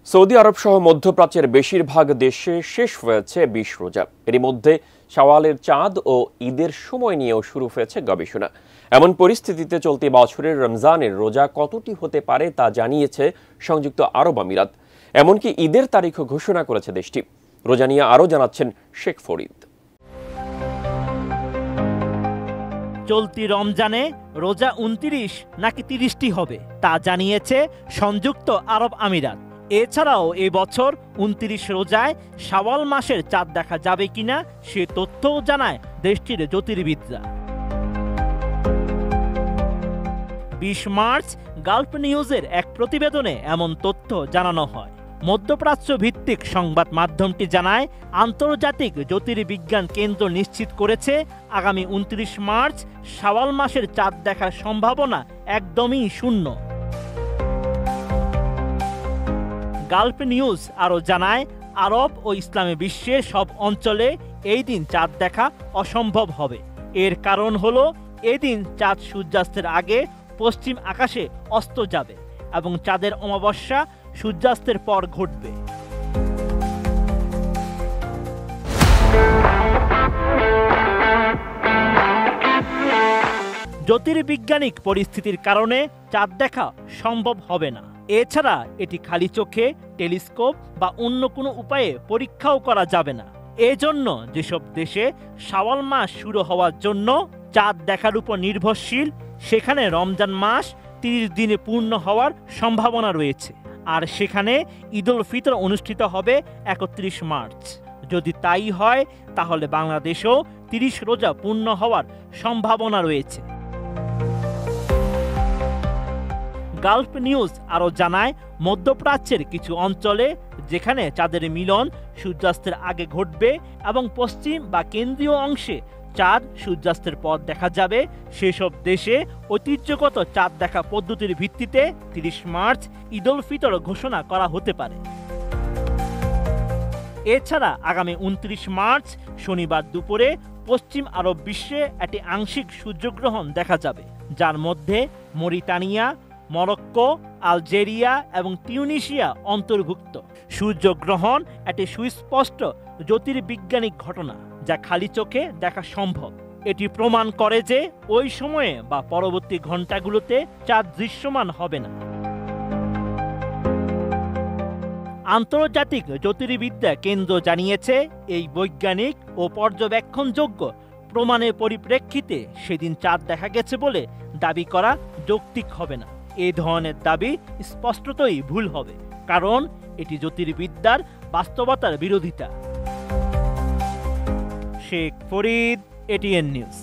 Saudi আরব সহ মধ্যপ্রাচ্যের বেশিরভাগ দেশে শেষ হয়েছে ২০ রোজা। এরই মধ্যে শাওয়ালের চাঁদ ও ঈদের সময় নিয়েও শুরু হয়েছে গবেষণা। এমন পরিস্থিতিতে চলতি বছরের রমজানের রোজা কতটি হতে পারে তা জানিয়েছে সংযুক্ত আরব আমিরাত। এমনকি ঈদের তারিখও ঘোষণা করেছে দেশটি। রোজা নিয়ে আরও জানাচ্ছেন শেখ ফরিদ। চলতি রমজানে রোজা ২৯ নাকি ৩০টি হবে তা জানিয়েছে সংযুক্ত আরব আমিরাত। এছাড়াও এবছর ২৯ রোজায় শাওয়াল মাসের চাঁদ দেখা যাবে কিনা সে তথ্যও জানায় দেশটির জ্যোতির্বিদরা। ২০ মার্চ গালফ নিউজের এক প্রতিবেদনে এমন তথ্য জানানো হয়। মধ্যপ্রাচ্য ভিত্তিক সংবাদ মাধ্যমটি জানায়, আন্তর্জাতিক জ্যোতির্বিজ্ঞান কেন্দ্র নিশ্চিত করেছে আগামী ২৯ মার্চ শাওয়াল মাসের চাঁদ দেখার সম্ভাবনা একদমই শূন্য। গালফ নিউজ আরও জানায়, আরব ও ইসলামী বিশ্বের সব অঞ্চলে এই দিন চাঁদ দেখা অসম্ভব হবে। এর কারণ হলো এদিন চাঁদ সূর্যাস্তের আগে পশ্চিম আকাশে অস্ত যাবে এবং চাঁদের অমাবস্যা সূর্যাস্তের পর ঘটবে। জ্যোতির্বিজ্ঞানিক পরিস্থিতির কারণে চাঁদ দেখা সম্ভব হবে না। এছাড়া এটি খালি চোখে, টেলিস্কোপ বা অন্য কোনো উপায়ে পরীক্ষাও করা যাবে না। এজন্য যেসব দেশে শাওয়াল মাস শুরু হওয়ার জন্য চাঁদ দেখার উপর নির্ভরশীল, সেখানে রমজান মাস ৩০ দিনে পূর্ণ হওয়ার সম্ভাবনা রয়েছে। আর সেখানে ঈদুল ফিতর অনুষ্ঠিত হবে ৩১ মার্চ। যদি তাই হয় তাহলে বাংলাদেশেও ৩০ রোজা পূর্ণ হওয়ার সম্ভাবনা রয়েছে। গালফ নিউজ আরও জানায়, মধ্যপ্রাচ্যের কিছু অঞ্চলে যেখানে চাঁদের মিলন সূর্যাস্তের আগে ঘটবে এবং পশ্চিম বা কেন্দ্রীয় অংশে চাঁদ সূর্যাস্তের পর দেখা যাবে, সেসব দেশে ঐতিহ্যগত চাঁদ দেখা পদ্ধতির ভিত্তিতে ৩০ মার্চ ঈদুল ফিতর ঘোষণা করা হতে পারে। এছাড়া আগামী ২৯ মার্চ শনিবার দুপুরে পশ্চিম আরব বিশ্বে একটি আংশিক সূর্যগ্রহণ দেখা যাবে, যার মধ্যে মরিতানিয়া, মরক্কো, আলজেরিয়া এবং তিউনিসিয়া অন্তর্ভুক্ত। সূর্যগ্রহণ একটি সুস্পষ্ট জ্যোতির্বিজ্ঞানিক ঘটনা যা খালি চোখে দেখা সম্ভব। এটি প্রমাণ করে যে ওই সময়ে বা পরবর্তী ঘণ্টাগুলোতে চাঁদ দৃশ্যমান হবে না। আন্তর্জাতিক জ্যোতির্বিদ্যা কেন্দ্র জানিয়েছে, এই বৈজ্ঞানিক ও পর্যবেক্ষণযোগ্য প্রমাণের পরিপ্রেক্ষিতে সেদিন চাঁদ দেখা গেছে বলে দাবি করা যৌক্তিক হবে না। এই ধরনের দাবি স্পষ্টতই ভুল হবে, কারণ এটি জ্যোতির্বিদ্যার বাস্তবতার বিরোধিতা। Sheikh Farid, ATN news.